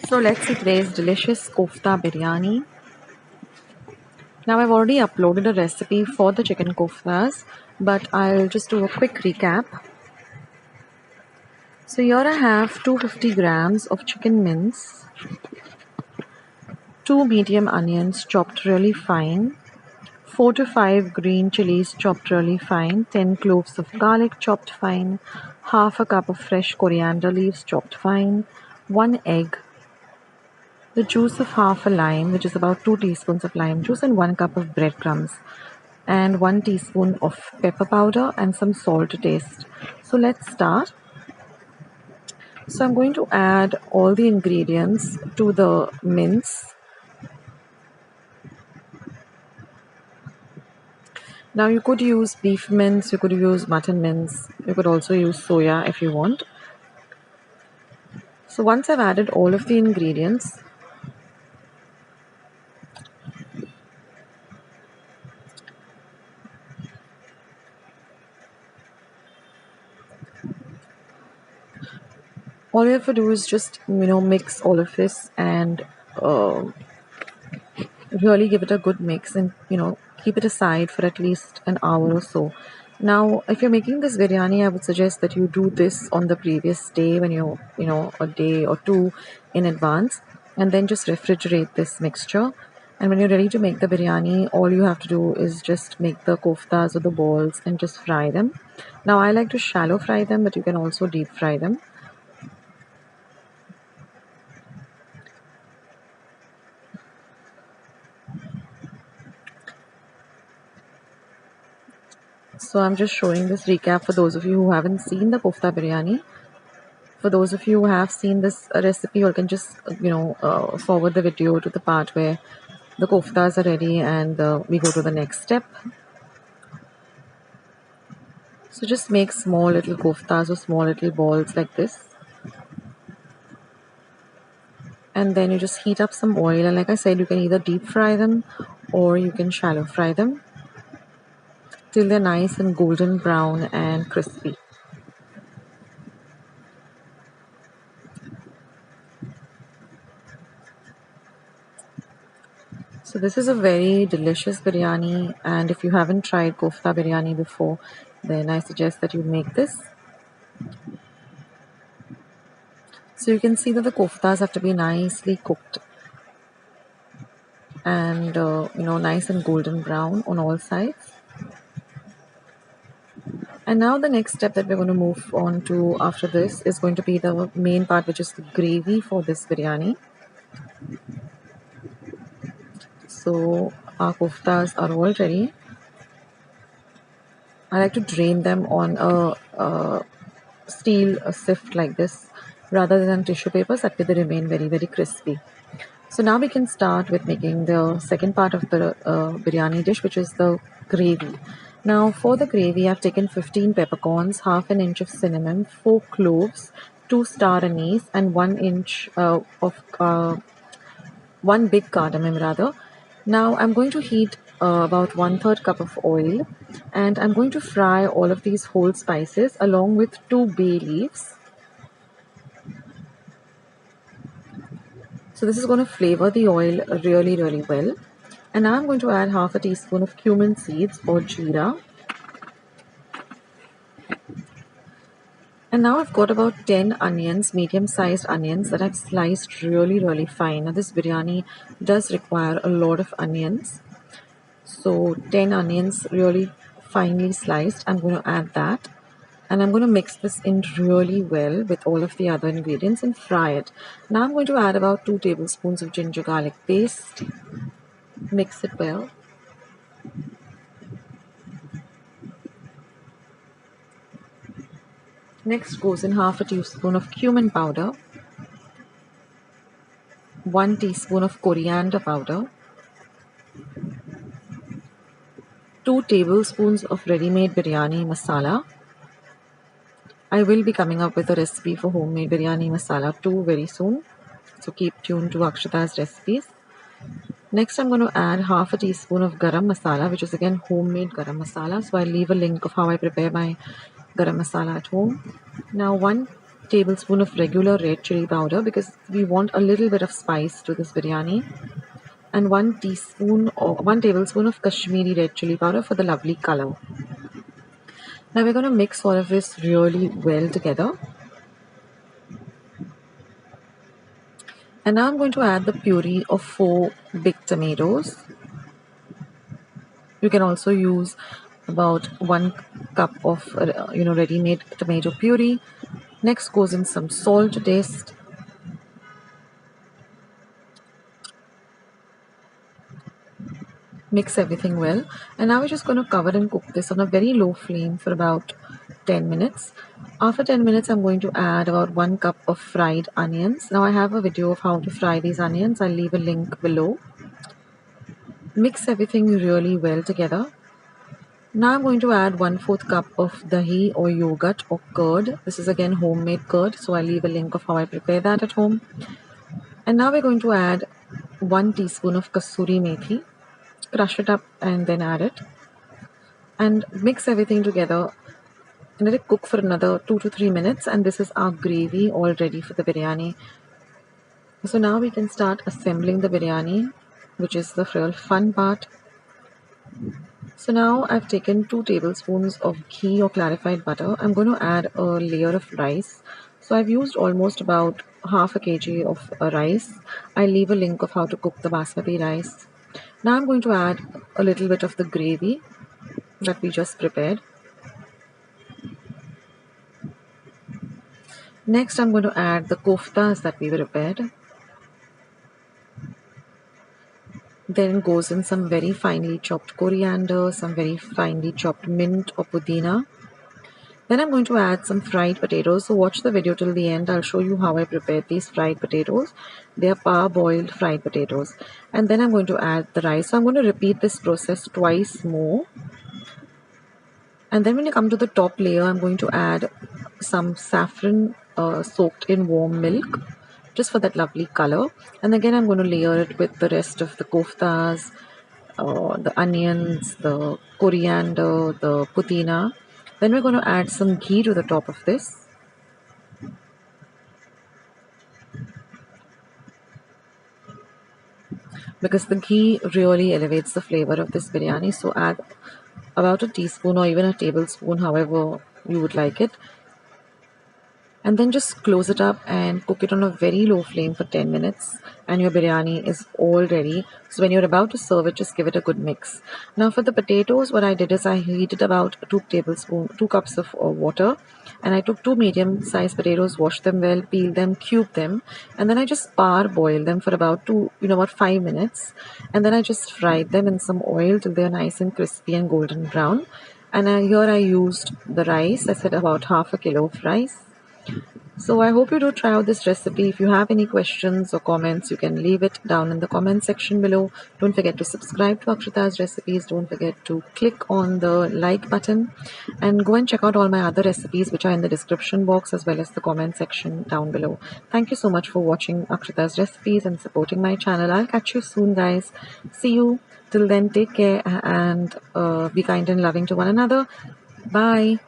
So let's see today's delicious Kofta Biryani. Now I've already uploaded a recipe for the chicken koftas, but I'll just do a quick recap. So here I have 250 grams of chicken mince, 2 medium onions chopped really fine, 4 to 5 green chilies chopped really fine, 10 cloves of garlic chopped fine, half a cup of fresh coriander leaves chopped fine, 1 egg, the juice of half a lime, which is about 2 teaspoons of lime juice, and 1 cup of breadcrumbs, and 1 teaspoon of pepper powder and some salt to taste. So let's start. So I'm going to add all the ingredients to the mince. Now you could use beef mince, you could use mutton mince, you could also use soya if you want. So once I've added all of the ingredients, all you have to do is just mix all of this and really give it a good mix, and keep it aside for at least an hour or so. Now if you're making this biryani, I would suggest that you do this on the previous day, when you're a day or two in advance, and then just refrigerate this mixture. And when you're ready to make the biryani, all you have to do is just make the koftas or the balls and just fry them. Now I like to shallow fry them, but you can also deep fry them. So I'm just showing this recap for those of you who haven't seen the kofta biryani. For those of you who have seen this recipe, you can just forward the video to the part where the koftas are ready, and we go to the next step. So just make small little koftas or small little balls like this, and then you just heat up some oil, and like I said, you can either deep fry them or you can shallow fry them till they're nice and golden brown and crispy. So this is a very delicious biryani, and if you haven't tried kofta biryani before, then I suggest that you make this. So you can see that the koftas have to be nicely cooked and nice and golden brown on all sides. And now the next step that we're going to move on to after this is going to be the main part, which is the gravy for this biryani. So our koftas are all ready. I like to drain them on a steel sift like this rather than tissue papers. That way they remain very, very crispy. So now we can start with making the second part of the biryani dish, which is the gravy. Now for the gravy, I've taken 15 peppercorns, half an inch of cinnamon, 4 cloves, 2 star anise, and 1 inch of 1 big cardamom rather. Now I'm going to heat about 1/3 cup of oil, and I'm going to fry all of these whole spices along with 2 bay leaves. So this is going to flavor the oil really, really well. And now I'm going to add half a teaspoon of cumin seeds or jeera. And now I've got about 10 onions, medium-sized onions that I've sliced really, really fine. Now this biryani does require a lot of onions. So 10 onions really finely sliced. I'm going to add that. And I'm going to mix this in really well with all of the other ingredients and fry it. Now I'm going to add about 2 tablespoons of ginger garlic paste. Mix it well. Next goes in half a teaspoon of cumin powder, 1 teaspoon of coriander powder, 2 tablespoons of ready-made biryani masala. I will be coming up with a recipe for homemade biryani masala too very soon, so keep tuned to Akshata's recipes. Next I'm going to add half a teaspoon of garam masala, which is again homemade garam masala, so I'll leave a link of how I prepare my garam masala at home. Now 1 tablespoon of regular red chili powder because we want a little bit of spice to this biryani, and 1 tablespoon of Kashmiri red chili powder for the lovely color. Now we're going to mix all of this really well together. And now I'm going to add the puree of 4 big tomatoes. You can also use about 1 cup of ready-made tomato puree. Next goes in some salt to taste. Mix everything well, and now we're just going to cover and cook this on a very low flame for about 10 minutes. After 10 minutes, I'm going to add about 1 cup of fried onions. Now I have a video of how to fry these onions. I'll leave a link below. Mix everything really well together. Now I'm going to add 1/4 cup of dahi or yogurt or curd. This is again homemade curd, so I'll leave a link of how I prepare that at home. And now we're going to add 1 teaspoon of kasuri methi. Crush it up and then add it. And mix everything together and let it cook for another 2 to 3 minutes. And this is our gravy all ready for the biryani. So now we can start assembling the biryani, which is the real fun part. So now I've taken 2 tablespoons of ghee or clarified butter. I'm going to add a layer of rice. So I've used almost about half a kg of rice. I'll leave a link of how to cook the basmati rice. Now I'm going to add a little bit of the gravy that we just prepared. Next I'm going to add the koftas that we prepared. Then goes in some very finely chopped coriander, some very finely chopped mint or pudina. Then I'm going to add some fried potatoes. So watch the video till the end. I'll show you how I prepared these fried potatoes. They are parboiled fried potatoes. And then I'm going to add the rice. So I'm going to repeat this process twice more. And then when you come to the top layer, I'm going to add some saffron soaked in warm milk, just for that lovely color. And again, I'm going to layer it with the rest of the koftas, the onions, the coriander, the pudina. Then we're going to add some ghee to the top of this. Because the ghee really elevates the flavor of this biryani. So add about a teaspoon or even a tablespoon, however you would like it. And then just close it up and cook it on a very low flame for 10 minutes and your biryani is all ready. So when you're about to serve it, just give it a good mix. Now for the potatoes, what I did is I heated about 2 cups of water, and I took 2 medium-sized potatoes, washed them well, peeled them, cubed them, and then I just parboiled them for about 5 minutes, and then I just fried them in some oil till they're nice and crispy and golden brown. And here I used the rice. I said about half a kilo of rice. So I hope you do try out this recipe. If you have any questions or comments, you can leave it down in the comment section below. Don't forget to subscribe to Akshata's recipes. Don't forget to click on the like button and go and check out all my other recipes which are in the description box as well as the comment section down below. Thank you so much for watching Akshata's recipes and supporting my channel. I'll catch you soon, guys. See you. Till then, take care and be kind and loving to one another. Bye.